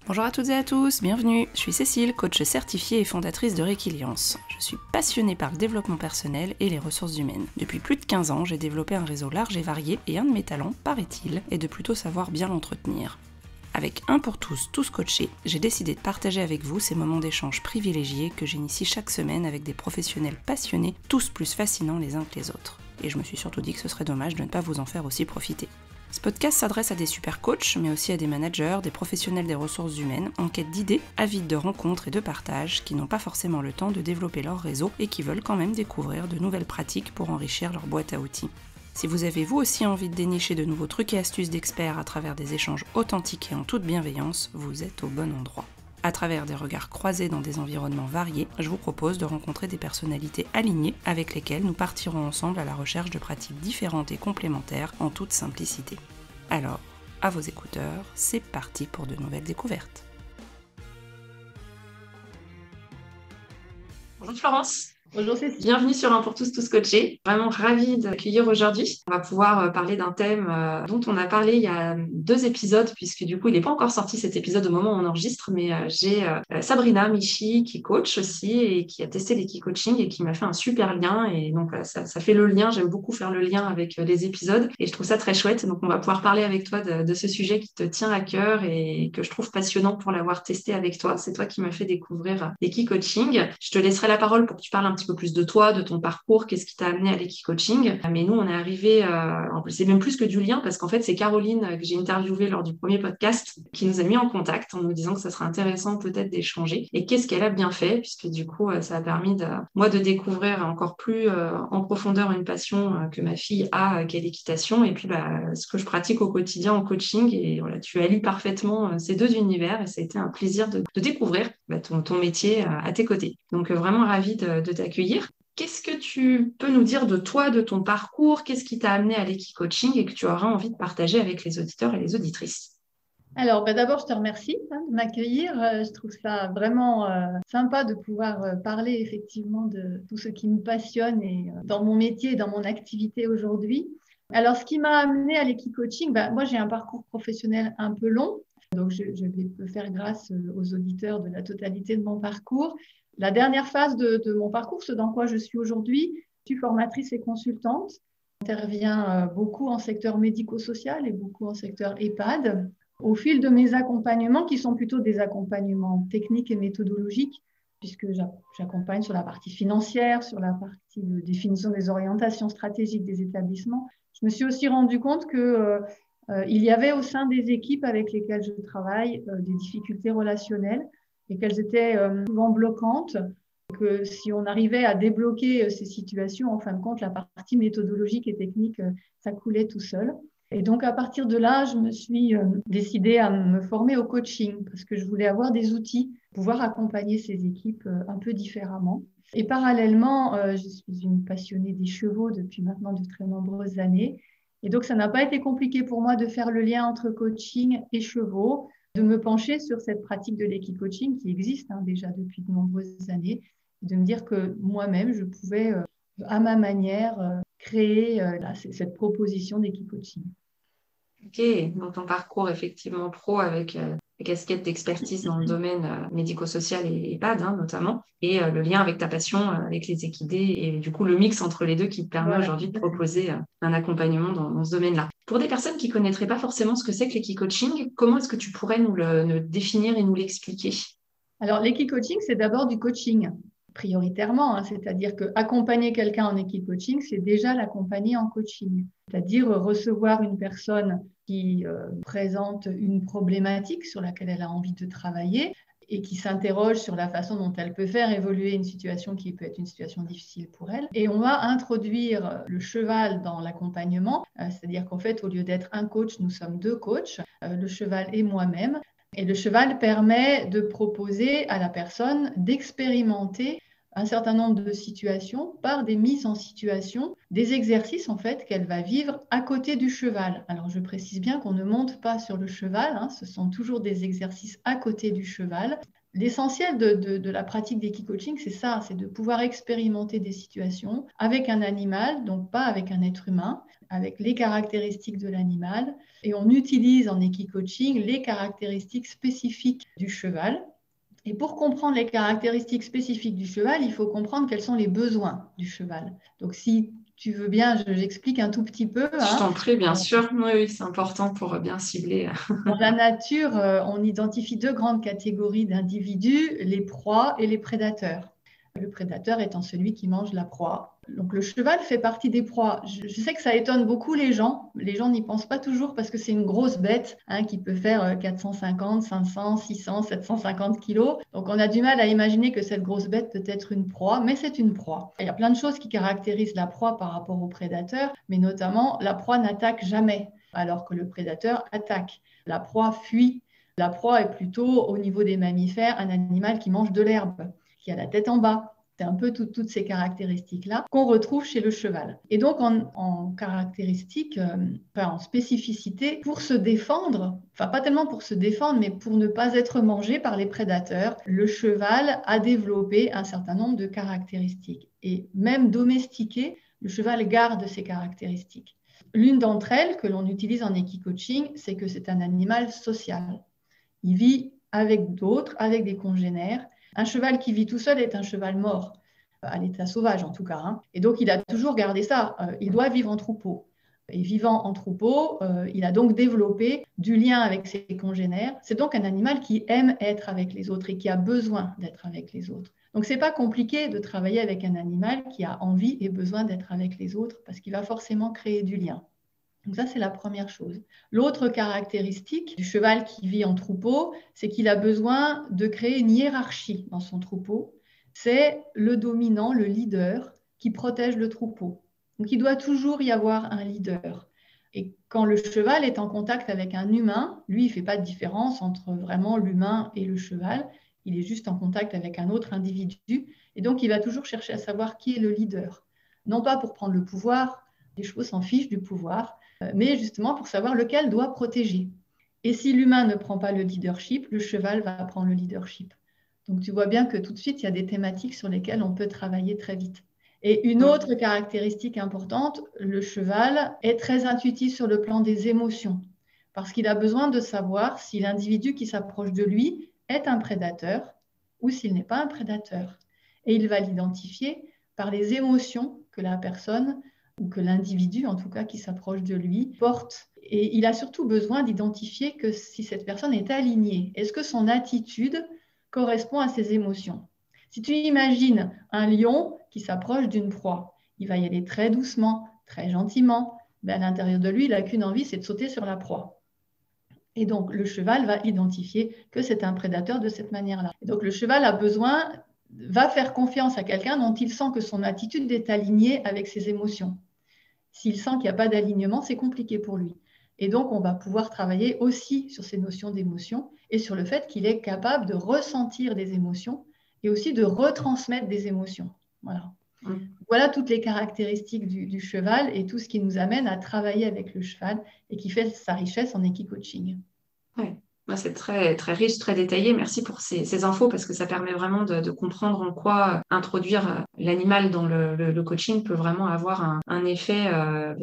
Bonjour à toutes et à tous, bienvenue. Je suis Cécile, coach certifiée et fondatrice de Réquiliance. Je suis passionnée par le développement personnel et les ressources humaines. Depuis plus de 15 ans, j'ai développé un réseau large et varié et un de mes talents, paraît-il, est de plutôt savoir bien l'entretenir. Avec Un pour tous, tous coachés, j'ai décidé de partager avec vous ces moments d'échange privilégiés que j'initie chaque semaine avec des professionnels passionnés, tous plus fascinants les uns que les autres. Et je me suis surtout dit que ce serait dommage de ne pas vous en faire aussi profiter. Ce podcast s'adresse à des super coachs, mais aussi à des managers, des professionnels des ressources humaines, en quête d'idées, avides de rencontres et de partage, qui n'ont pas forcément le temps de développer leur réseau et qui veulent quand même découvrir de nouvelles pratiques pour enrichir leur boîte à outils. Si vous avez vous aussi envie de dénicher de nouveaux trucs et astuces d'experts à travers des échanges authentiques et en toute bienveillance, vous êtes au bon endroit. À travers des regards croisés dans des environnements variés, je vous propose de rencontrer des personnalités alignées avec lesquelles nous partirons ensemble à la recherche de pratiques différentes et complémentaires en toute simplicité. Alors, à vos écouteurs, c'est parti pour de nouvelles découvertes. Bonjour Florence. Bonjour Cécile. Bienvenue sur Un pour tous, tous coachés. Vraiment ravie d'accueillir aujourd'hui. On va pouvoir parler d'un thème dont on a parlé il y a 2 épisodes, puisque du coup, il n'est pas encore sorti cet épisode au moment où on enregistre, mais j'ai Sabrina Michi qui coach aussi et qui a testé l'Equi-Coaching et qui m'a fait un super lien. Et donc, voilà, ça fait le lien. J'aime beaucoup faire le lien avec les épisodes et je trouve ça très chouette. Donc, on va pouvoir parler avec toi de ce sujet qui te tient à cœur et que je trouve passionnant pour l'avoir testé avec toi. C'est toi qui m'as fait découvrir l'Equi-Coaching. Je te laisserai la parole pour que tu parles un petit peu plus de toi, de ton parcours, qu'est-ce qui t'a amené à l'Equi-Coaching. Mais nous, on est arrivé, c'est même plus que du lien, parce qu'en fait, c'est Caroline que j'ai interviewée lors du premier podcast qui nous a mis en contact en nous disant que ça serait intéressant peut-être d'échanger. Et qu'est-ce qu'elle a bien fait, puisque du coup, ça a permis moi de découvrir encore plus en profondeur une passion que ma fille a, qui est l'équitation, et puis ce que je pratique au quotidien en coaching. Et voilà, tu allies parfaitement ces deux univers, et ça a été un plaisir de découvrir ton métier à tes côtés. Donc, vraiment ravie de t'accueillir. Qu'est-ce que tu peux nous dire de toi, de ton parcours? Qu'est-ce qui t'a amené à l'Equi-Coaching et que tu auras envie de partager avec les auditeurs et les auditrices? Alors, d'abord, je te remercie de m'accueillir. Je trouve ça vraiment sympa de pouvoir parler effectivement de tout ce qui me passionne et dans mon métier et dans mon activité aujourd'hui. Alors, ce qui m'a amené à l'Equi-Coaching, moi, j'ai un parcours professionnel un peu long. Donc, je vais faire grâce aux auditeurs de la totalité de mon parcours. La dernière phase de mon parcours, ce dans quoi je suis aujourd'hui, je suis formatrice et consultante. J'interviens beaucoup en secteur médico-social et beaucoup en secteur EHPAD. Au fil de mes accompagnements, qui sont plutôt des accompagnements techniques et méthodologiques, puisque j'accompagne sur la partie financière, sur la partie de définition des orientations stratégiques des établissements, je me suis aussi rendu compte que il y avait au sein des équipes avec lesquelles je travaille des difficultés relationnelles et qu'elles étaient souvent bloquantes, que si on arrivait à débloquer ces situations, en fin de compte, la partie méthodologique et technique, ça coulait tout seul. Et donc, à partir de là, je me suis décidée à me former au coaching parce que je voulais avoir des outils pour pouvoir accompagner ces équipes un peu différemment. Et parallèlement, je suis une passionnée des chevaux depuis maintenant de très nombreuses années. Et donc, ça n'a pas été compliqué pour moi de faire le lien entre coaching et chevaux, de me pencher sur cette pratique de l'Equi-Coaching qui existe déjà depuis de nombreuses années, et de me dire que moi-même, je pouvais, à ma manière, créer cette proposition d'Equi-Coaching. Ok, donc ton parcours effectivement pro avec la casquette d'expertise dans le domaine médico-social et EHPAD notamment, et le lien avec ta passion avec les équidés et du coup le mix entre les deux qui te permet aujourd'hui de proposer un accompagnement dans ce domaine-là. Pour des personnes qui ne connaîtraient pas forcément ce que c'est que l'Equi-Coaching, comment est-ce que tu pourrais nous le définir et nous l'expliquer? Alors, l'Equi-Coaching, c'est d'abord du coaching, prioritairement, c'est-à-dire qu'accompagner quelqu'un en Equi-Coaching, c'est déjà l'accompagner en coaching, c'est-à-dire recevoir une personne qui présente une problématique sur laquelle elle a envie de travailler et qui s'interroge sur la façon dont elle peut faire évoluer une situation qui peut être une situation difficile pour elle. Et on va introduire le cheval dans l'accompagnement, c'est-à-dire qu'en fait, au lieu d'être un coach, nous sommes 2 coachs, le cheval et moi-même. Et le cheval permet de proposer à la personne d'expérimenter un certain nombre de situations par des mises en situation, des exercices en fait qu'elle va vivre à côté du cheval. Alors je précise bien qu'on ne monte pas sur le cheval, ce sont toujours des exercices à côté du cheval. L'essentiel de la pratique d'équicoaching, c'est ça, c'est de pouvoir expérimenter des situations avec un animal, donc pas avec un être humain, avec les caractéristiques de l'animal. Et on utilise en équicoaching les caractéristiques spécifiques du cheval. Et pour comprendre les caractéristiques spécifiques du cheval, il faut comprendre quels sont les besoins du cheval. Donc, si tu veux bien, j'explique un tout petit peu. Je t'en prie, bien sûr. Oui, oui, c'est important pour bien cibler. Dans la nature, on identifie deux grandes catégories d'individus, les proies et les prédateurs. Le prédateur étant celui qui mange la proie. Donc le cheval fait partie des proies. Je sais que ça étonne beaucoup les gens. Les gens n'y pensent pas toujours parce que c'est une grosse bête qui peut faire 450, 500, 600, 750 kilos. Donc on a du mal à imaginer que cette grosse bête peut être une proie, mais c'est une proie. Il y a plein de choses qui caractérisent la proie par rapport au prédateur, mais notamment la proie n'attaque jamais, alors que le prédateur attaque. La proie fuit. La proie est plutôt, au niveau des mammifères, un animal qui mange de l'herbe, qui a la tête en bas. C'est un peu toutes ces caractéristiques-là qu'on retrouve chez le cheval. Et donc, en caractéristiques, en spécificité, pour se défendre, enfin pas tellement pour se défendre, mais pour ne pas être mangé par les prédateurs, le cheval a développé un certain nombre de caractéristiques. Et même domestiqué, le cheval garde ces caractéristiques. L'une d'entre elles, que l'on utilise en équicoaching, c'est que c'est un animal social. Il vit avec d'autres, avec des congénères. Un cheval qui vit tout seul est un cheval mort, à l'état sauvage en tout cas. Et donc, il a toujours gardé ça. Il doit vivre en troupeau. Et vivant en troupeau, il a donc développé du lien avec ses congénères. C'est donc un animal qui aime être avec les autres et qui a besoin d'être avec les autres. Donc, ce n'est pas compliqué de travailler avec un animal qui a envie et besoin d'être avec les autres parce qu'il va forcément créer du lien. Donc ça, c'est la première chose. L'autre caractéristique du cheval qui vit en troupeau, c'est qu'il a besoin de créer une hiérarchie dans son troupeau. C'est le dominant, le leader, qui protège le troupeau. Donc il doit toujours y avoir un leader. Et quand le cheval est en contact avec un humain, lui, il ne fait pas de différence entre vraiment l'humain et le cheval. Il est juste en contact avec un autre individu. Et donc, il va toujours chercher à savoir qui est le leader. Non pas pour prendre le pouvoir, les chevaux s'en fichent du pouvoir, mais justement pour savoir lequel doit protéger. Et si l'humain ne prend pas le leadership, le cheval va prendre le leadership. Donc tu vois bien que tout de suite, il y a des thématiques sur lesquelles on peut travailler très vite. Et une autre caractéristique importante, le cheval est très intuitif sur le plan des émotions, parce qu'il a besoin de savoir si l'individu qui s'approche de lui est un prédateur ou s'il n'est pas un prédateur. Et il va l'identifier par les émotions que la personne ou que l'individu, en tout cas, qui s'approche de lui, porte. Et il a surtout besoin d'identifier que si cette personne est alignée, est-ce que son attitude correspond à ses émotions. Si tu imagines un lion qui s'approche d'une proie, il va y aller très doucement, très gentiment, mais à l'intérieur de lui, il n'a qu'une envie, c'est de sauter sur la proie. Et donc, le cheval va identifier que c'est un prédateur de cette manière-là. Et donc, le cheval va faire confiance à quelqu'un dont il sent que son attitude est alignée avec ses émotions. S'il sent qu'il n'y a pas d'alignement, c'est compliqué pour lui. Et donc, on va pouvoir travailler aussi sur ces notions d'émotion et sur le fait qu'il est capable de ressentir des émotions et aussi de retransmettre des émotions. Voilà. Voilà toutes les caractéristiques du cheval et tout ce qui nous amène à travailler avec le cheval et qui fait sa richesse en équicoaching. Ouais. C'est très, très riche, très détaillé. Merci pour ces infos parce que ça permet vraiment de comprendre en quoi introduire l'animal dans le coaching peut vraiment avoir un effet,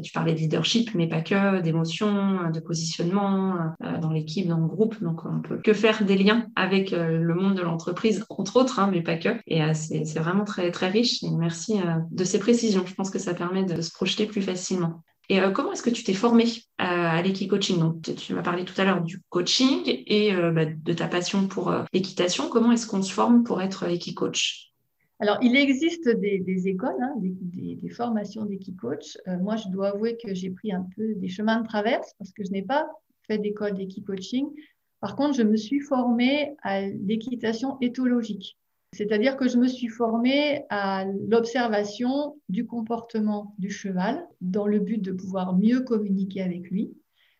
tu parlais de leadership, mais pas que, d'émotion, de positionnement dans l'équipe, dans le groupe. Donc, on peut que faire des liens avec le monde de l'entreprise, entre autres, mais pas que. Et c'est vraiment très, très riche. Et merci de ces précisions. Je pense que ça permet de se projeter plus facilement. Et comment est-ce que tu t'es formée à l'équicoaching? Donc, tu m'as parlé tout à l'heure du coaching et de ta passion pour l'équitation. Comment est-ce qu'on se forme pour être équicoach? Alors, il existe des écoles, des formations d'équicoach. Moi, je dois avouer que j'ai pris un peu des chemins de traverse parce que je n'ai pas fait d'école d'équicoaching. Par contre, je me suis formée à l'équitation éthologique. C'est-à-dire que je me suis formée à l'observation du comportement du cheval dans le but de pouvoir mieux communiquer avec lui.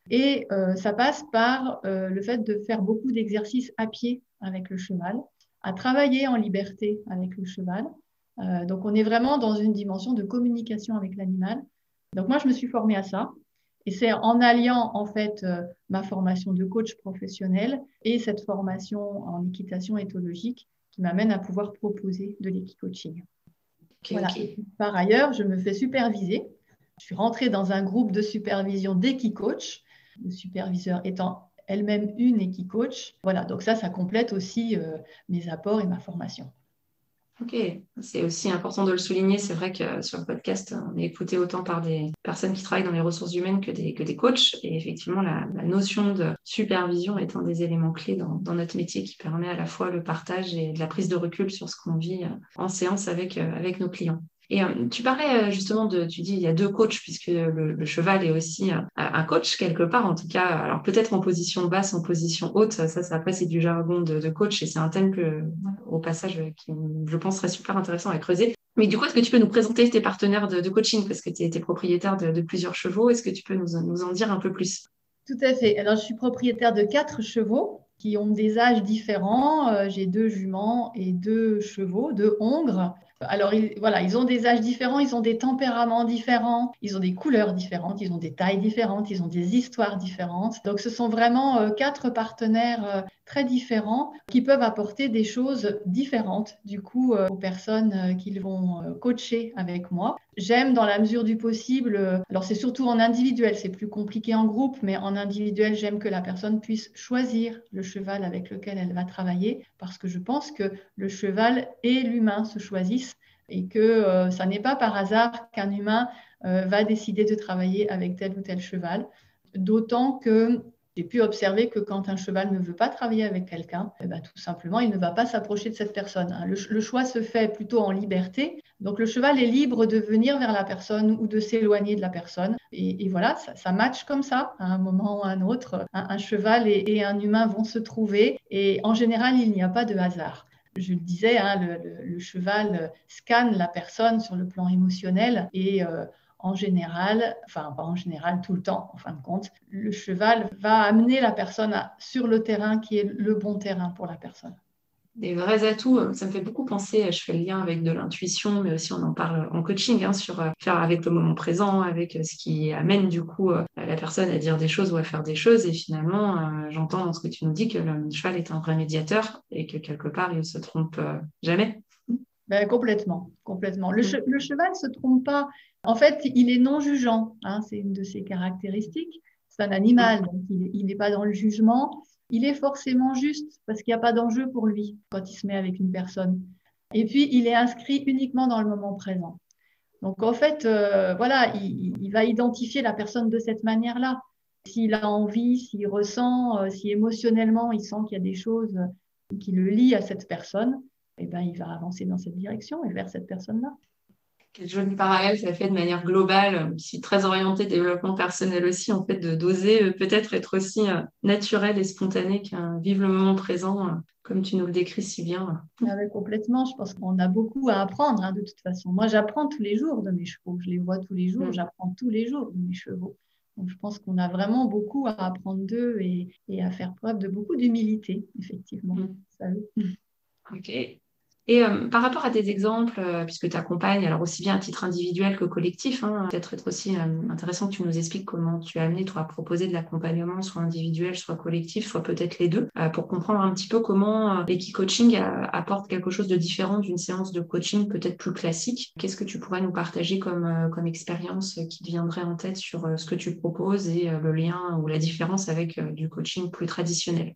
Et ça passe par le fait de faire beaucoup d'exercices à pied avec le cheval, à travailler en liberté avec le cheval. Donc, on est vraiment dans une dimension de communication avec l'animal. Donc, moi, je me suis formée à ça. Et c'est en alliant en fait ma formation de coach professionnel et cette formation en équitation éthologique qui m'amène à pouvoir proposer de l'équicoaching. Okay, Voilà. okay. Par ailleurs, je me fais superviser. Je suis rentrée dans un groupe de supervision d'équicoach, le superviseur étant elle-même une équicoach. Voilà, donc ça complète aussi mes apports et ma formation. Ok, c'est aussi important de le souligner. C'est vrai que sur le podcast, on est écouté autant par des personnes qui travaillent dans les ressources humaines que des coachs. Et effectivement, la notion de supervision est un des éléments clés dans notre métier qui permet à la fois le partage et de la prise de recul sur ce qu'on vit en séance avec nos clients. Et tu parlais justement tu dis il y a deux coachs puisque le cheval est aussi un coach quelque part en tout cas, alors peut-être en position basse, en position haute, ça après c'est du jargon de coach et c'est un thème que au passage qui je pense serait super intéressant à creuser. Mais du coup, est-ce que tu peux nous présenter tes partenaires de coaching parce que tu es propriétaire de plusieurs chevaux, est-ce que tu peux nous en dire un peu plus? Tout à fait. Alors, je suis propriétaire de 4 chevaux qui ont des âges différents. J'ai 2 juments et 2 chevaux, 2 hongres. Alors, voilà, ils ont des âges différents, ils ont des tempéraments différents, ils ont des couleurs différentes, ils ont des tailles différentes, ils ont des histoires différentes. Donc, ce sont vraiment 4 partenaires très différents qui peuvent apporter des choses différentes, du coup, aux personnes qu'ils vont coacher avec moi. J'aime dans la mesure du possible, alors c'est surtout en individuel, c'est plus compliqué en groupe, mais en individuel, j'aime que la personne puisse choisir le cheval avec lequel elle va travailler, parce que je pense que le cheval et l'humain se choisissent et que ça n'est pas par hasard qu'un humain va décider de travailler avec tel ou tel cheval. D'autant que j'ai pu observer que quand un cheval ne veut pas travailler avec quelqu'un, tout simplement, il ne va pas s'approcher de cette personne. Le choix se fait plutôt en liberté. Donc, le cheval est libre de venir vers la personne ou de s'éloigner de la personne. Et voilà, ça match comme ça, à un moment ou à un autre. Un cheval et un humain vont se trouver. Et en général, il n'y a pas de hasard. Je le disais, le cheval scanne la personne sur le plan émotionnel et en général, enfin pas en général, tout le temps en fin de compte, le cheval va amener la personne sur le terrain qui est le bon terrain pour la personne. Des vrais atouts, ça me fait beaucoup penser, je fais le lien avec de l'intuition, mais aussi on en parle en coaching, sur faire avec le moment présent, avec ce qui amène du coup la personne à dire des choses ou à faire des choses. Et finalement, j'entends dans ce que tu nous dis que le cheval est un vrai médiateur et que quelque part, il ne se trompe jamais. Complètement, complètement. Le cheval ne se trompe pas. En fait, il est non jugeant, c'est une de ses caractéristiques. C'est un animal, donc il n'est pas dans le jugement. Il est forcément juste parce qu'il n'y a pas d'enjeu pour lui quand il se met avec une personne. Et puis, il est inscrit uniquement dans le moment présent. Donc, en fait, voilà, il va identifier la personne de cette manière-là. S'il a envie, s'il ressent, si émotionnellement, il sent qu'il y a des choses qui le lient à cette personne, eh ben, il va avancer dans cette direction et vers cette personne-là. Quel joli parallèle ça fait de manière globale, je suis très orientée développement personnel aussi, en fait, de d'oser peut-être être aussi naturel et spontané qu'un vivre le moment présent, comme tu nous le décris si bien. Complètement, je pense qu'on a beaucoup à apprendre de toute façon. Moi, j'apprends tous les jours de mes chevaux, je les vois tous les jours, j'apprends tous les jours de mes chevaux. Donc, je pense qu'on a vraiment beaucoup à apprendre d'eux et à faire preuve de beaucoup d'humilité, effectivement. Ça, oui. Ok. Et par rapport à tes exemples, puisque tu accompagnes, alors aussi bien à titre individuel que collectif, peut-être être aussi intéressant que tu nous expliques comment tu as amené, toi, à proposer de l'accompagnement, soit individuel, soit collectif, soit peut-être les deux, pour comprendre un petit peu comment l'equicoaching apporte quelque chose de différent d'une séance de coaching peut-être plus classique. Qu'est-ce que tu pourrais nous partager comme expérience qui te viendrait en tête sur ce que tu proposes et le lien ou la différence avec du coaching plus traditionnel?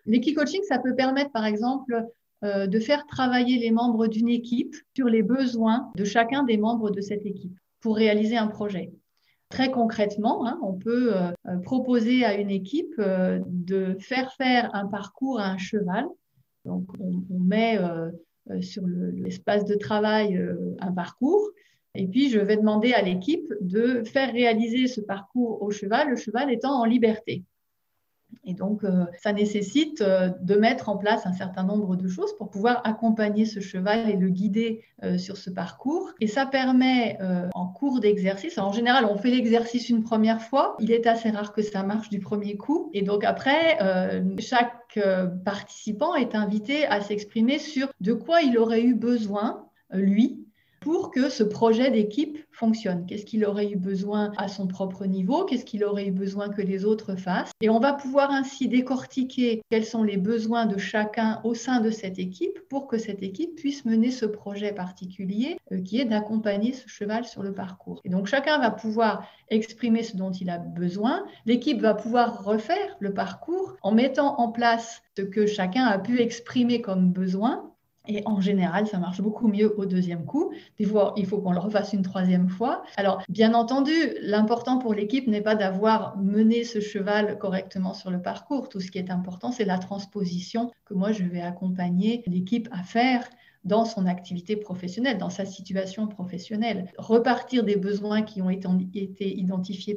L'equicoaching, ça peut permettre, par exemple, de faire travailler les membres d'une équipe sur les besoins de chacun des membres de cette équipe pour réaliser un projet. Très concrètement, on peut proposer à une équipe de faire un parcours à un cheval. Donc, on met sur l'espace de travail un parcours. Et puis, je vais demander à l'équipe de faire réaliser ce parcours au cheval, le cheval étant en liberté. Et donc, ça nécessite de mettre en place un certain nombre de choses pour pouvoir accompagner ce cheval et le guider sur ce parcours. Et ça permet, en cours d'exercice, en général, on fait l'exercice une première fois. Il est assez rare que ça marche du premier coup. Et donc après, chaque participant est invité à s'exprimer sur de quoi il aurait eu besoin, lui, pour que ce projet d'équipe fonctionne. Qu'est-ce qu'il aurait eu besoin à son propre niveau? Qu'est-ce qu'il aurait eu besoin que les autres fassent? Et on va pouvoir ainsi décortiquer quels sont les besoins de chacun au sein de cette équipe pour que cette équipe puisse mener ce projet particulier qui est d'accompagner ce cheval sur le parcours. Et donc chacun va pouvoir exprimer ce dont il a besoin. L'équipe va pouvoir refaire le parcours en mettant en place ce que chacun a pu exprimer comme besoin. Et en général, ça marche beaucoup mieux au deuxième coup. Des fois, il faut qu'on le refasse une troisième fois. Alors, bien entendu, l'important pour l'équipe n'est pas d'avoir mené ce cheval correctement sur le parcours. Tout ce qui est important, c'est la transposition que moi, je vais accompagner l'équipe à faire dans son activité professionnelle, dans sa situation professionnelle. Repartir des besoins qui ont été identifiés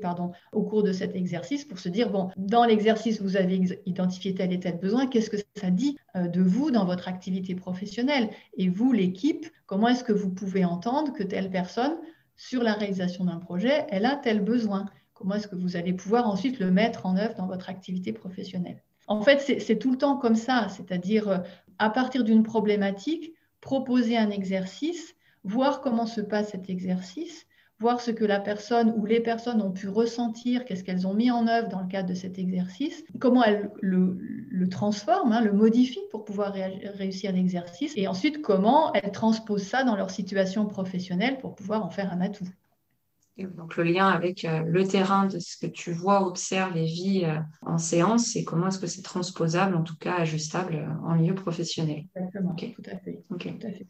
au cours de cet exercice pour se dire, bon, dans l'exercice, vous avez identifié tel et tel besoin, qu'est-ce que ça dit de vous dans votre activité professionnelle? Et vous, l'équipe, comment est-ce que vous pouvez entendre que telle personne, sur la réalisation d'un projet, elle a tel besoin? Comment est-ce que vous allez pouvoir ensuite le mettre en œuvre dans votre activité professionnelle? En fait, c'est tout le temps comme ça, c'est-à-dire à partir d'une problématique, proposer un exercice, voir comment se passe cet exercice, voir ce que la personne ou les personnes ont pu ressentir, qu'est-ce qu'elles ont mis en œuvre dans le cadre de cet exercice, comment elles le transforment, le modifient pour pouvoir réussir l'exercice, et ensuite comment elles transposent ça dans leur situation professionnelle pour pouvoir en faire un atout. Et donc le lien avec le terrain de ce que tu vois, observes et vis en séance, et comment est-ce que c'est transposable, en tout cas ajustable en milieu professionnel. Exactement, okay. Tout à fait. Okay. Tout à fait.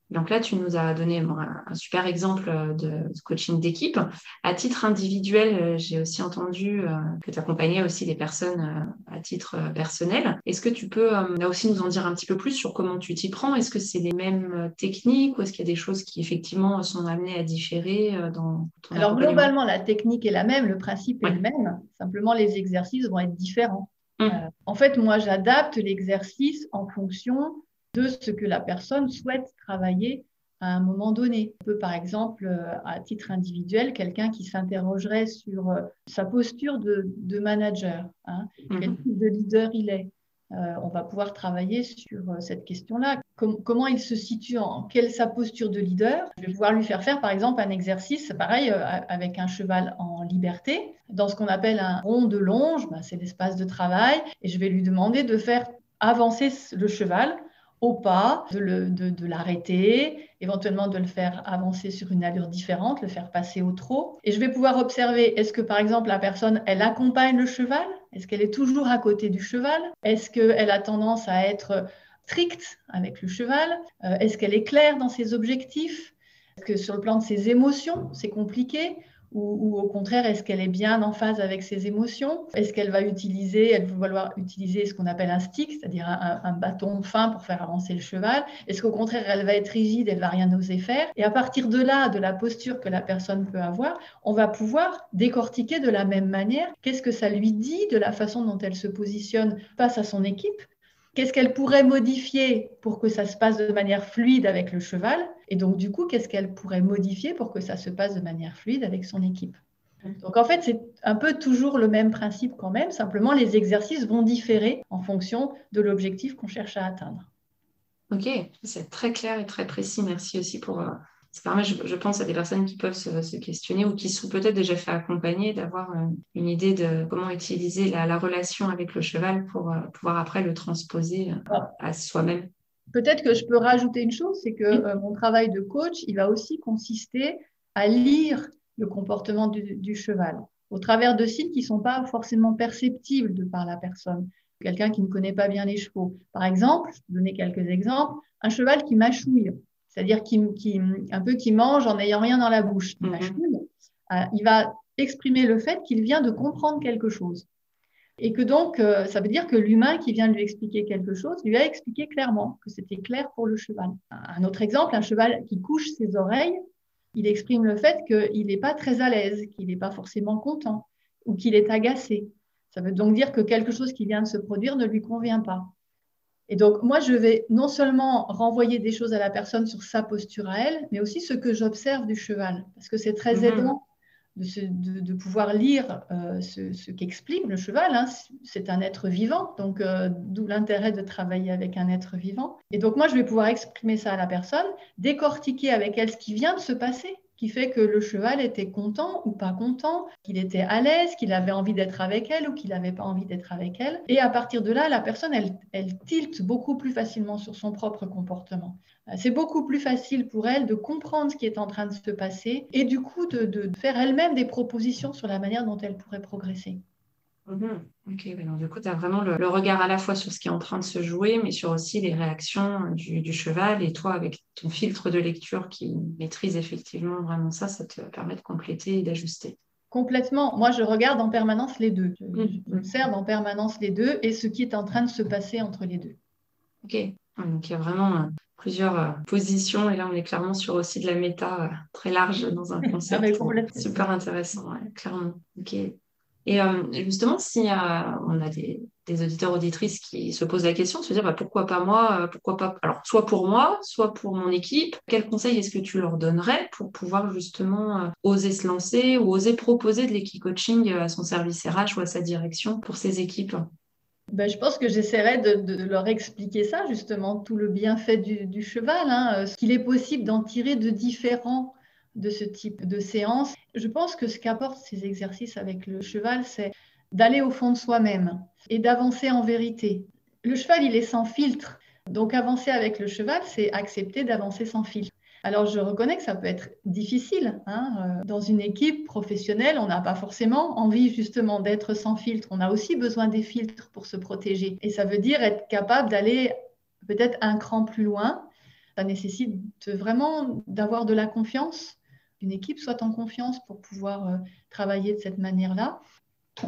Donc là, tu nous as donné un super exemple de coaching d'équipe. À titre individuel, j'ai aussi entendu que tu accompagnais aussi des personnes à titre personnel. Est-ce que tu peux là aussi nous en dire un petit peu plus sur comment tu t'y prends? Est-ce que c'est les mêmes techniques ou est-ce qu'il y a des choses qui effectivement sont amenées à différer dans ton Alors globalement, la technique est la même, le principe est le même. Simplement, les exercices vont être différents. En fait, moi, j'adapte l'exercice en fonction de ce que la personne souhaite travailler à un moment donné. On peut, par exemple, à titre individuel, quelqu'un qui s'interrogerait sur sa posture de manager, quel type de leader il est. On va pouvoir travailler sur cette question-là. Comment il se situe, quelle est sa posture de leader. Je vais pouvoir lui faire par exemple, un exercice, pareil, avec un cheval en liberté, dans ce qu'on appelle un rond de longe, c'est l'espace de travail, et je vais lui demander de faire avancer le cheval au pas, de l'arrêter, éventuellement de le faire avancer sur une allure différente, le faire passer au trot. Et je vais pouvoir observer, est-ce que par exemple la personne, elle accompagne le cheval? Est-ce qu'elle est toujours à côté du cheval? Est-ce qu'elle a tendance à être stricte avec le cheval? Est-ce qu'elle est claire dans ses objectifs? Est-ce que sur le plan de ses émotions, c'est compliqué? Ou au contraire, est-ce qu'elle est bien en phase avec ses émotions? Est-ce qu'elle va vouloir utiliser ce qu'on appelle un stick, c'est-à-dire un bâton fin pour faire avancer le cheval? Est-ce qu'au contraire, elle va être rigide, elle ne va rien oser faire? Et à partir de là, de la posture que la personne peut avoir, on va pouvoir décortiquer de la même manière qu'est-ce que ça lui dit de la façon dont elle se positionne face à son équipe. Qu'est-ce qu'elle pourrait modifier pour que ça se passe de manière fluide avec le cheval? Et donc, du coup, qu'est-ce qu'elle pourrait modifier pour que ça se passe de manière fluide avec son équipe? Donc, en fait, c'est un peu toujours le même principe quand même. Simplement, les exercices vont différer en fonction de l'objectif qu'on cherche à atteindre. Ok, c'est très clair et très précis. Merci aussi pour... Ça permet, je pense, à des personnes qui peuvent se questionner ou qui sont peut-être déjà fait accompagner, d'avoir une idée de comment utiliser la relation avec le cheval pour pouvoir après le transposer à soi-même. Peut-être que je peux rajouter une chose, c'est que mon travail de coach, il va aussi consister à lire le comportement du cheval au travers de signes qui ne sont pas forcément perceptibles de par la personne. Quelqu'un qui ne connaît pas bien les chevaux. Par exemple, je vais donner quelques exemples, un cheval qui mâchouille, c'est-à-dire qui mange en n'ayant rien dans la bouche. Il mâchouille. Il va exprimer le fait qu'il vient de comprendre quelque chose. Et que donc, ça veut dire que l'humain qui vient lui expliquer quelque chose lui a expliqué clairement que c'était clair pour le cheval. Un autre exemple, un cheval qui couche ses oreilles, il exprime le fait qu'il n'est pas très à l'aise, qu'il n'est pas forcément content ou qu'il est agacé. Ça veut donc dire que quelque chose qui vient de se produire ne lui convient pas. Et donc, moi, je vais non seulement renvoyer des choses à la personne sur sa posture à elle, mais aussi ce que j'observe du cheval, parce que c'est très aidant de pouvoir lire ce qu'explique le cheval. Hein. C'est un être vivant, donc d'où l'intérêt de travailler avec un être vivant. Et donc moi, je vais pouvoir exprimer ça à la personne, décortiquer avec elle ce qui vient de se passer, qui fait que le cheval était content ou pas content, qu'il était à l'aise, qu'il avait envie d'être avec elle ou qu'il n'avait pas envie d'être avec elle. Et à partir de là, la personne, elle tilte beaucoup plus facilement sur son propre comportement. C'est beaucoup plus facile pour elle de comprendre ce qui est en train de se passer et du coup de faire elle-même des propositions sur la manière dont elle pourrait progresser. Ok, donc du coup, tu as vraiment le regard à la fois sur ce qui est en train de se jouer, mais sur aussi les réactions du cheval. Et toi, avec ton filtre de lecture qui maîtrise effectivement vraiment ça, ça te permet de compléter et d'ajuster. Complètement. Moi, je regarde en permanence les deux. Mm. J'observe en permanence les deux et ce qui est en train de se passer entre les deux. Ok, donc il y a vraiment plusieurs positions. Et là, on est clairement sur aussi de la méta très large dans un Ah, mais concept complètement. super intéressant, ouais, clairement. Ok. Et justement, si on a des auditeurs, auditrices qui se posent la question, de se dire pourquoi pas moi, pourquoi pas, alors soit pour moi, soit pour mon équipe, quel conseil est-ce que tu leur donnerais pour pouvoir justement oser se lancer ou oser proposer de l'équicoaching à son service RH ou à sa direction pour ses équipes? Ben, je pense que j'essaierai de leur expliquer ça, justement, tout le bienfait du cheval, hein, ce qu'il est possible d'en tirer de différent de ce type de séance. Je pense que ce qu'apportent ces exercices avec le cheval, c'est d'aller au fond de soi-même et d'avancer en vérité. Le cheval, il est sans filtre. Donc, avancer avec le cheval, c'est accepter d'avancer sans filtre. Alors, je reconnais que ça peut être difficile. Hein. Dans une équipe professionnelle, on n'a pas forcément envie justement d'être sans filtre. On a aussi besoin des filtres pour se protéger. Et ça veut dire être capable d'aller peut-être un cran plus loin. Ça nécessite vraiment d'avoir de la confiance. Une équipe soit en confiance pour pouvoir travailler de cette manière-là.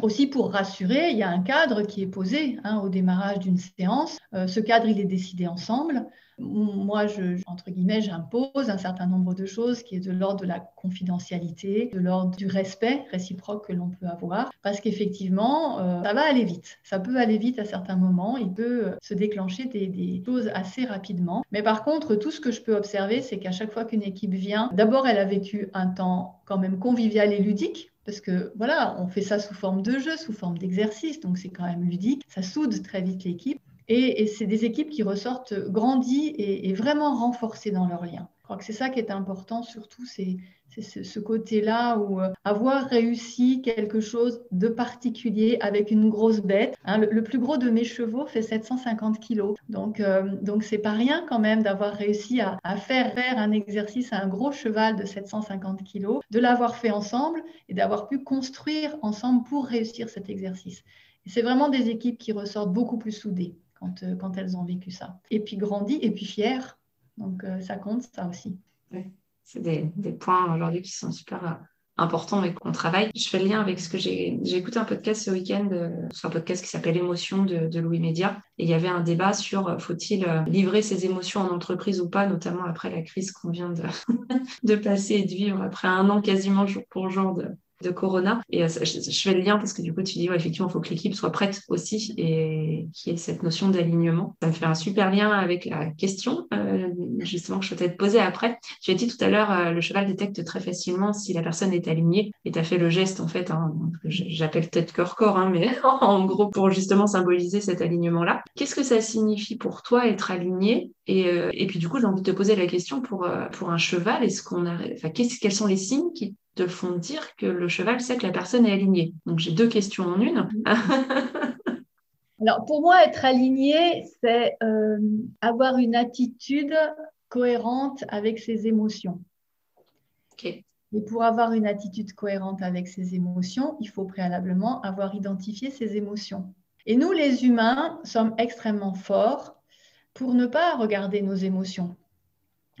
Aussi pour rassurer, il y a un cadre qui est posé au démarrage d'une séance. Ce cadre, il est décidé ensemble. Moi, entre guillemets, j'impose un certain nombre de choses qui est de l'ordre de la confidentialité, de l'ordre du respect réciproque que l'on peut avoir, parce qu'effectivement, ça va aller vite. Ça peut aller vite à certains moments. Il peut se déclencher des choses assez rapidement. Mais par contre, tout ce que je peux observer, c'est qu'à chaque fois qu'une équipe vient, d'abord, elle a vécu un temps quand même convivial et ludique, parce que voilà, on fait ça sous forme de jeu, sous forme d'exercice, donc c'est quand même ludique. Ça soude très vite l'équipe. Et c'est des équipes qui ressortent grandies et vraiment renforcées dans leurs liens. Je crois que c'est ça qui est important, surtout, c'est ce côté-là où avoir réussi quelque chose de particulier avec une grosse bête. Hein, le plus gros de mes chevaux fait 750 kilos. Donc c'est pas rien quand même d'avoir réussi à faire un exercice à un gros cheval de 750 kilos, de l'avoir fait ensemble et d'avoir pu construire ensemble pour réussir cet exercice. Et c'est vraiment des équipes qui ressortent beaucoup plus soudées quand elles ont vécu ça. Et puis grandies et puis fières. Donc ça compte, ça aussi. Oui. C'est des points aujourd'hui qui sont super importants et qu'on travaille. Je fais le lien avec ce que j'ai écouté un podcast ce week-end, sur un podcast qui s'appelle Émotion de Louis Média. Et il y avait un débat sur faut-il livrer ses émotions en entreprise ou pas, notamment après la crise qu'on vient de passer et de vivre après un an quasiment jour pour jour de Corona. Et je fais le lien parce que du coup, tu dis, ouais, effectivement, il faut que l'équipe soit prête aussi et qu'il y ait cette notion d'alignement. Ça me fait un super lien avec la question, justement, que je souhaitais te poser après. Tu as dit tout à l'heure, le cheval détecte très facilement si la personne est alignée et tu as fait le geste, en fait, que j'appelle tête cœur-corps, mais en gros, pour justement symboliser cet alignement-là. Qu'est-ce que ça signifie pour toi être aligné? Et puis, du coup, j'ai envie de te poser la question pour un cheval, quels sont les signes qui te font dire que le cheval sait que la personne est alignée? Donc, j'ai deux questions en une. Alors, pour moi, être aligné, c'est avoir une attitude cohérente avec ses émotions. Okay. Et pour avoir une attitude cohérente avec ses émotions, il faut préalablement avoir identifié ses émotions. Et nous, les humains, sommes extrêmement forts pour ne pas regarder nos émotions.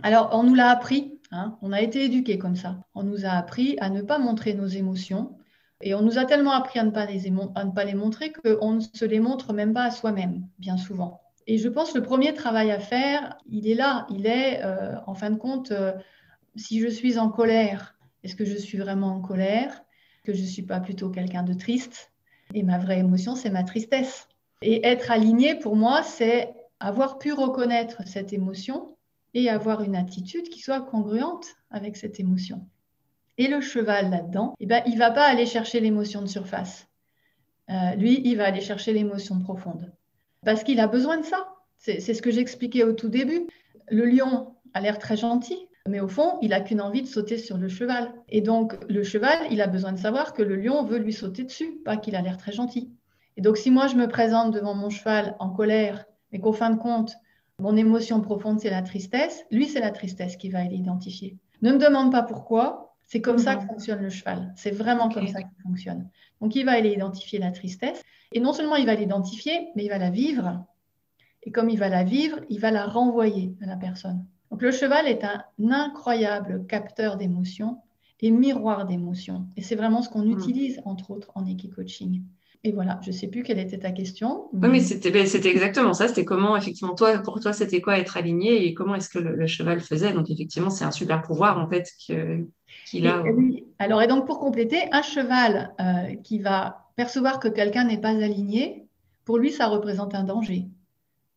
Alors, on nous l'a appris, on a été éduqués comme ça. On nous a appris à ne pas montrer nos émotions. Et on nous a tellement appris à ne pas les montrer qu'on ne se les montre même pas à soi-même, bien souvent. Et je pense que le premier travail à faire, il est là. Il est, en fin de compte, si je suis en colère, est-ce que je suis vraiment en colère? Que je ne suis pas plutôt quelqu'un de triste? Et ma vraie émotion, c'est ma tristesse. Et être aligné, pour moi, c'est avoir pu reconnaître cette émotion et avoir une attitude qui soit congruente avec cette émotion. Et le cheval là-dedans, il ne va pas aller chercher l'émotion de surface. Lui, il va aller chercher l'émotion profonde. Parce qu'il a besoin de ça. C'est ce que j'expliquais au tout début. Le lion a l'air très gentil, mais au fond, il n'a qu'une envie de sauter sur le cheval. Et donc, le cheval, il a besoin de savoir que le lion veut lui sauter dessus, pas qu'il a l'air très gentil. Et donc, si moi, je me présente devant mon cheval en colère, mais qu'au fin de compte, mon émotion profonde, c'est la tristesse, lui, c'est la tristesse qu'il va l'identifier. Ne me demande pas pourquoi, c'est comme ça que fonctionne le cheval. C'est vraiment comme ça qu'il fonctionne. Donc, il va aller identifier la tristesse. Et non seulement il va l'identifier, mais il va la vivre. Et comme il va la vivre, il va la renvoyer à la personne. Donc, le cheval est un incroyable capteur d'émotions et miroir d'émotions. Et c'est vraiment ce qu'on utilise, entre autres, en équi-coaching. Et voilà, je ne sais plus quelle était ta question. Oui, mais c'était exactement ça. C'était comment, effectivement, pour toi, c'était quoi être aligné et comment est-ce que le cheval faisait. Donc, effectivement, c'est un super pouvoir, en fait, qu'il a. Oui. Alors, et donc, pour compléter, un cheval qui va percevoir que quelqu'un n'est pas aligné, pour lui, ça représente un danger.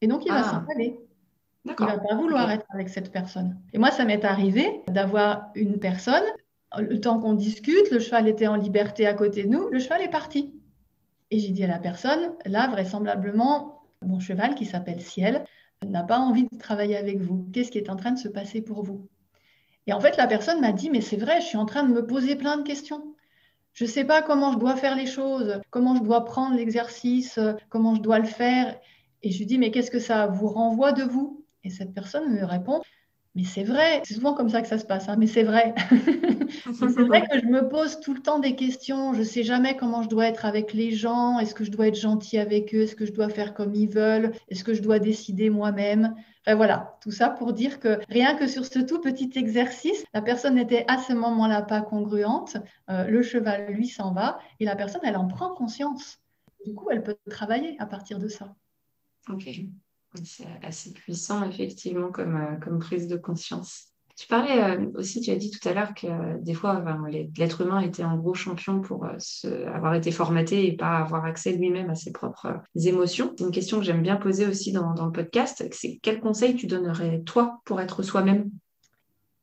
Et donc, il va s'en aller. Il ne va pas vouloir être avec cette personne. Et moi, ça m'est arrivé d'avoir une personne, le temps qu'on discute, le cheval était en liberté à côté de nous, le cheval est parti. Et j'ai dit à la personne, là, vraisemblablement, mon cheval, qui s'appelle Ciel, n'a pas envie de travailler avec vous. Qu'est-ce qui est en train de se passer pour vous? Et en fait, la personne m'a dit, mais c'est vrai, je suis en train de me poser plein de questions. Je ne sais pas comment je dois faire les choses, comment je dois prendre l'exercice, comment je dois le faire. Et je lui dis, mais qu'est-ce que ça vous renvoie de vous? Et cette personne me répond, mais c'est vrai, c'est souvent comme ça que ça se passe, hein, mais c'est vrai. Mais c'est vrai que je me pose tout le temps des questions, je ne sais jamais comment je dois être avec les gens, est-ce que je dois être gentil avec eux, est-ce que je dois faire comme ils veulent, est-ce que je dois décider moi-même? Enfin, voilà, tout ça pour dire que rien que sur ce tout petit exercice, la personne n'était à ce moment-là pas congruente, le cheval, lui, s'en va, et la personne, elle en prend conscience. Du coup, elle peut travailler à partir de ça. Ok, c'est assez puissant, effectivement, comme prise de conscience. Tu parlais aussi, tu as dit tout à l'heure que des fois, l'être humain était un gros champion pour avoir été formaté et pas avoir accès lui-même à ses propres émotions. C'est une question que j'aime bien poser aussi dans le podcast. C'est quel conseil tu donnerais, toi, pour être soi-même?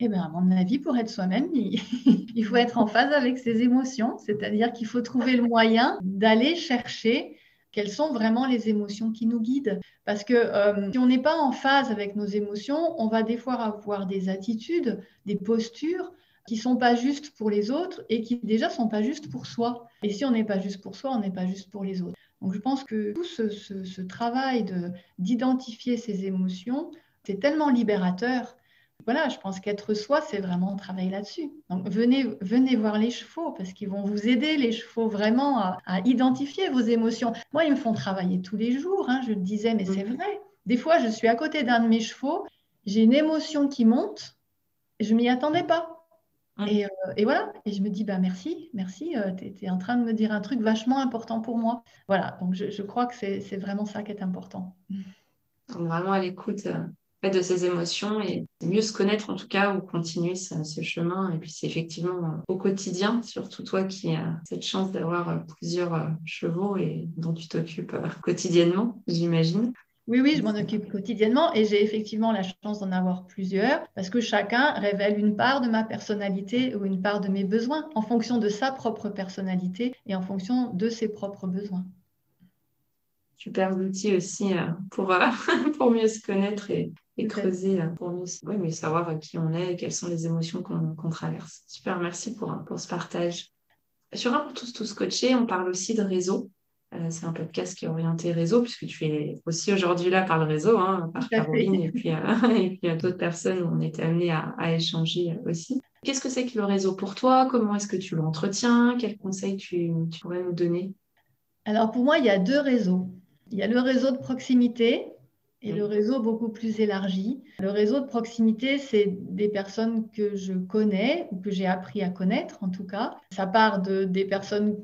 Eh bien, à mon avis, pour être soi-même, il faut être en phase avec ses émotions, c'est-à-dire qu'il faut trouver le moyen d'aller chercher quelles sont vraiment les émotions qui nous guident. Parce que si on n'est pas en phase avec nos émotions, on va des fois avoir des attitudes, des postures qui ne sont pas justes pour les autres et qui déjà ne sont pas justes pour soi. Et si on n'est pas juste pour soi, on n'est pas juste pour les autres. Donc je pense que tout ce travail d'identifier ses émotions, c'est tellement libérateur. Voilà, je pense qu'être soi, c'est vraiment travailler là-dessus. Donc, venez voir les chevaux parce qu'ils vont vous aider, les chevaux, vraiment à identifier vos émotions. Moi, ils me font travailler tous les jours, hein, je le disais, mais c'est vrai. Des fois, je suis à côté d'un de mes chevaux, j'ai une émotion qui monte, je ne m'y attendais pas. Et voilà, et je me dis, bah, merci, tu es en train de me dire un truc vachement important pour moi. Voilà, donc je crois que c'est vraiment ça qui est important. Donc, vraiment à l'écoute de ses émotions et mieux se connaître en tout cas ou continuer ce chemin. Et puis c'est effectivement au quotidien, surtout toi qui as cette chance d'avoir plusieurs chevaux et dont tu t'occupes quotidiennement, j'imagine. Oui, je m'en occupe quotidiennement et j'ai effectivement la chance d'en avoir plusieurs parce que chacun révèle une part de ma personnalité ou une part de mes besoins en fonction de sa propre personnalité et en fonction de ses propres besoins. Super outil aussi pour mieux se connaître et creuser pour mieux savoir qui on est et quelles sont les émotions qu'on traverse. Super, merci pour ce partage. Sur Un pour tous coachés, on parle aussi de réseau. C'est un podcast qui est orienté réseau, puisque tu es aussi aujourd'hui là par le réseau, hein, par Caroline et puis d'autres personnes où on était amenés à échanger aussi. Qu'est-ce que c'est que le réseau pour toi? Comment est-ce que tu l'entretiens? Quels conseils tu pourrais nous donner? Alors pour moi, il y a deux réseaux. Il y a le réseau de proximité et le réseau beaucoup plus élargi. Le réseau de proximité, c'est des personnes que je connais ou que j'ai appris à connaître en tout cas. Ça part des personnes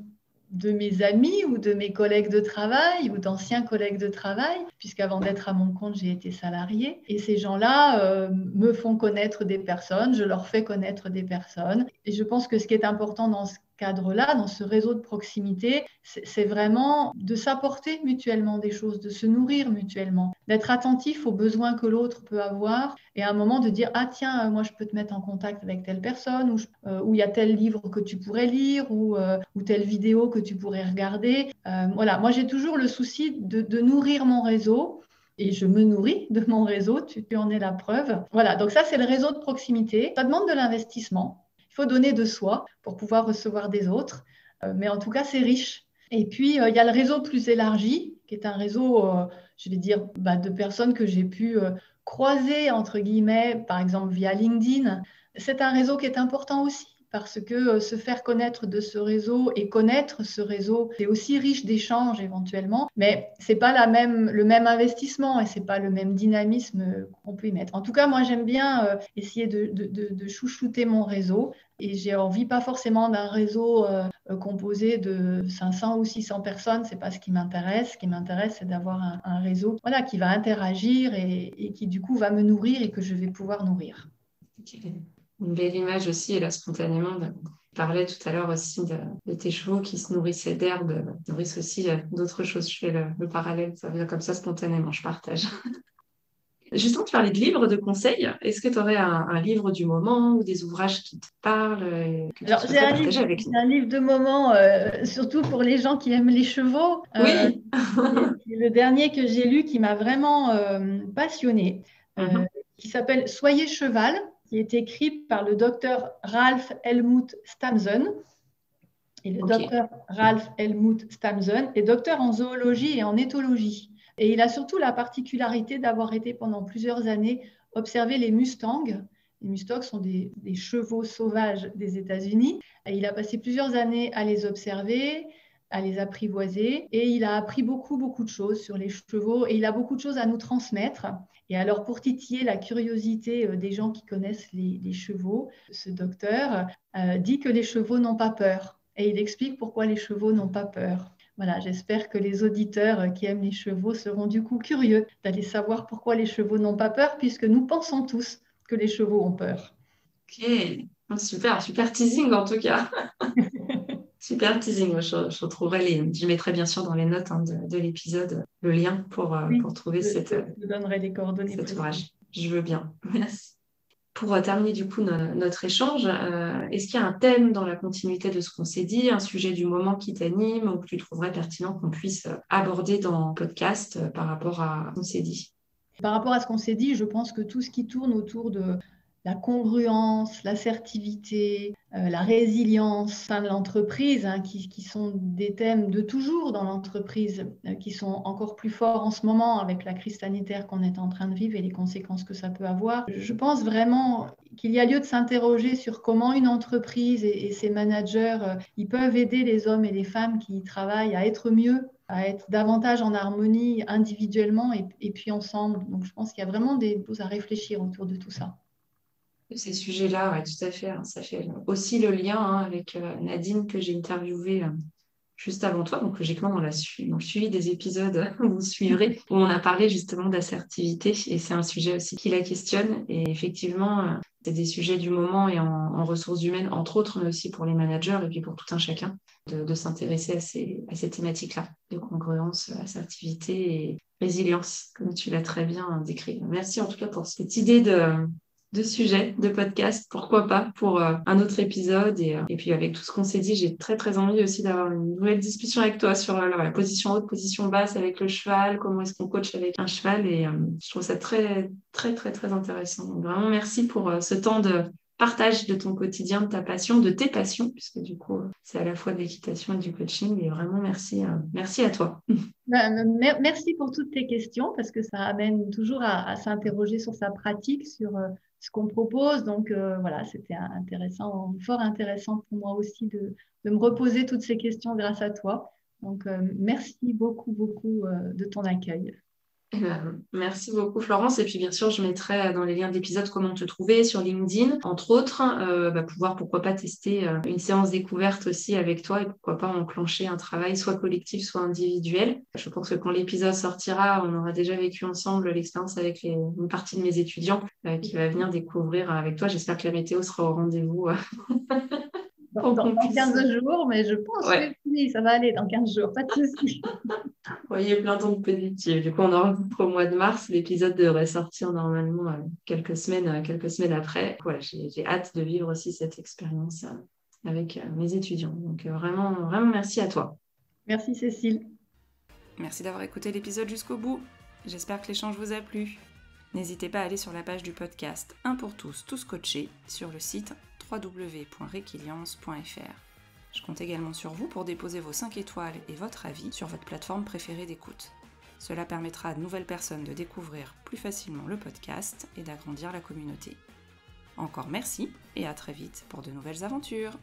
de mes amis ou de mes collègues de travail ou d'anciens collègues de travail, puisqu'avant d'être à mon compte, j'ai été salariée. Et ces gens-là me font connaître des personnes, je leur fais connaître des personnes. Et je pense que ce qui est important dans ce cadre-là, dans ce réseau de proximité, c'est vraiment de s'apporter mutuellement des choses, de se nourrir mutuellement, d'être attentif aux besoins que l'autre peut avoir et à un moment de dire « Ah tiens, moi je peux te mettre en contact avec telle personne ou il y a tel livre que tu pourrais lire ou telle vidéo que tu pourrais regarder. » Voilà, moi j'ai toujours le souci de nourrir mon réseau. Et je me nourris de mon réseau, tu en es la preuve. Voilà, donc ça, c'est le réseau de proximité. Ça demande de l'investissement. Il faut donner de soi pour pouvoir recevoir des autres. Mais en tout cas, c'est riche. Et puis, il y a le réseau plus élargi, qui est un réseau, je vais dire, de personnes que j'ai pu croiser, entre guillemets, par exemple via LinkedIn. C'est un réseau qui est important aussi parce que se faire connaître de ce réseau et connaître ce réseau, c'est aussi riche d'échanges éventuellement, mais c'est pas le même investissement et c'est pas le même dynamisme qu'on peut y mettre. En tout cas, moi, j'aime bien essayer de chouchouter mon réseau et j'ai envie pas forcément d'un réseau composé de 500 ou 600 personnes, c'est pas ce qui m'intéresse. Ce qui m'intéresse, c'est d'avoir un réseau qui va interagir et qui, du coup, va me nourrir et que je vais pouvoir nourrir. Okay. Une belle image aussi, et là, spontanément, tu parlais tout à l'heure aussi de tes chevaux qui se nourrissaient d'herbe, nourrissent aussi d'autres choses. Je fais le parallèle, ça vient comme ça spontanément, je partage. Justement, tu parlais de livres, de conseils. Est-ce que tu aurais un livre du moment ou des ouvrages qui te parlent que tu souhaiterais partager avec nous? J'ai un livre de moment, surtout pour les gens qui aiment les chevaux. Oui. C'est le dernier que j'ai lu qui m'a vraiment passionnée, qui s'appelle Soyez cheval, qui est écrit par le docteur Ralph Helmut Stamzen. Et le docteur Ralph Helmut Stamzen est docteur en zoologie et en éthologie. Et il a surtout la particularité d'avoir été pendant plusieurs années observer les mustangs. Les mustangs sont des chevaux sauvages des États-Unis. Et il a passé plusieurs années à les observer, à les apprivoiser. Et il a appris beaucoup, beaucoup de choses sur les chevaux. Et il a beaucoup de choses à nous transmettre. Et alors, pour titiller la curiosité des gens qui connaissent les chevaux, ce docteur dit que les chevaux n'ont pas peur. Et il explique pourquoi les chevaux n'ont pas peur. Voilà, j'espère que les auditeurs qui aiment les chevaux seront du coup curieux d'aller savoir pourquoi les chevaux n'ont pas peur, puisque nous pensons tous que les chevaux ont peur. Ok, super teasing en tout cas. Super teasing. Je retrouverai je mettrai bien sûr dans les notes de l'épisode le lien pour trouver je donnerai les coordonnées cet précises. ouvrage. Je veux bien. Merci. Pour terminer du coup notre échange, est-ce qu'il y a un thème dans la continuité de ce qu'on s'est dit, un sujet du moment qui t'anime ou que tu trouverais pertinent qu'on puisse aborder dans le podcast par rapport à ce qu'on s'est dit? Par rapport à ce qu'on s'est dit, je pense que tout ce qui tourne autour de la congruence, l'assertivité, la résilience au sein de l'entreprise, qui sont des thèmes de toujours dans l'entreprise, qui sont encore plus forts en ce moment avec la crise sanitaire qu'on est en train de vivre et les conséquences que ça peut avoir. Je pense vraiment qu'il y a lieu de s'interroger sur comment une entreprise et ses managers, ils peuvent aider les hommes et les femmes qui y travaillent à être mieux, à être davantage en harmonie individuellement et puis ensemble. Donc, je pense qu'il y a vraiment des choses à réfléchir autour de tout ça. Ces sujets-là, ouais, tout à fait. Ça fait aussi le lien avec Nadine que j'ai interviewée juste avant toi. Donc, logiquement, dans le suivi des épisodes, vous suivrez, où on a parlé justement d'assertivité. Et c'est un sujet aussi qui la questionne. Et effectivement, c'est des sujets du moment et en ressources humaines, entre autres, mais aussi pour les managers et puis pour tout un chacun, de s'intéresser à ces thématiques-là, de congruence, assertivité et résilience, comme tu l'as très bien décrit. Merci en tout cas pour cette idée de sujet, de podcast, pourquoi pas, pour un autre épisode. Et puis avec tout ce qu'on s'est dit, j'ai très envie aussi d'avoir une nouvelle discussion avec toi sur la position haute, position basse avec le cheval, comment est-ce qu'on coach avec un cheval. Et je trouve ça très intéressant. Donc, vraiment, merci pour ce temps de partage de ton quotidien, de ta passion, de tes passions, puisque du coup, c'est à la fois de l'équitation et du coaching. Et vraiment, merci à toi. Merci pour toutes tes questions, parce que ça amène toujours à s'interroger sur sa pratique, sur ce qu'on propose. Donc voilà, c'était fort intéressant pour moi aussi de me reposer toutes ces questions grâce à toi. Donc merci beaucoup de ton accueil. Merci beaucoup Florence, et puis bien sûr je mettrai dans les liens d'épisodes comment te trouver sur LinkedIn, entre autres, pouvoir pourquoi pas tester une séance découverte aussi avec toi et pourquoi pas enclencher un travail soit collectif soit individuel. Je pense que quand l'épisode sortira, on aura déjà vécu ensemble l'expérience avec une partie de mes étudiants qui va venir découvrir avec toi. J'espère que la météo sera au rendez-vous dans 15 jours, mais je pense que oui, ça va aller dans 15 jours, pas de souci. Voyez plein de positifs. Du coup, on enregistre au mois de mars. L'épisode devrait sortir normalement quelques semaines après. Voilà, j'ai hâte de vivre aussi cette expérience avec mes étudiants. Donc, vraiment, vraiment merci à toi. Merci Cécile. Merci d'avoir écouté l'épisode jusqu'au bout. J'espère que l'échange vous a plu. N'hésitez pas à aller sur la page du podcast Un pour tous, tous coachés sur le site www.requiliance.fr. Je compte également sur vous pour déposer vos 5 étoiles et votre avis sur votre plateforme préférée d'écoute. Cela permettra à de nouvelles personnes de découvrir plus facilement le podcast et d'agrandir la communauté. Encore merci et à très vite pour de nouvelles aventures.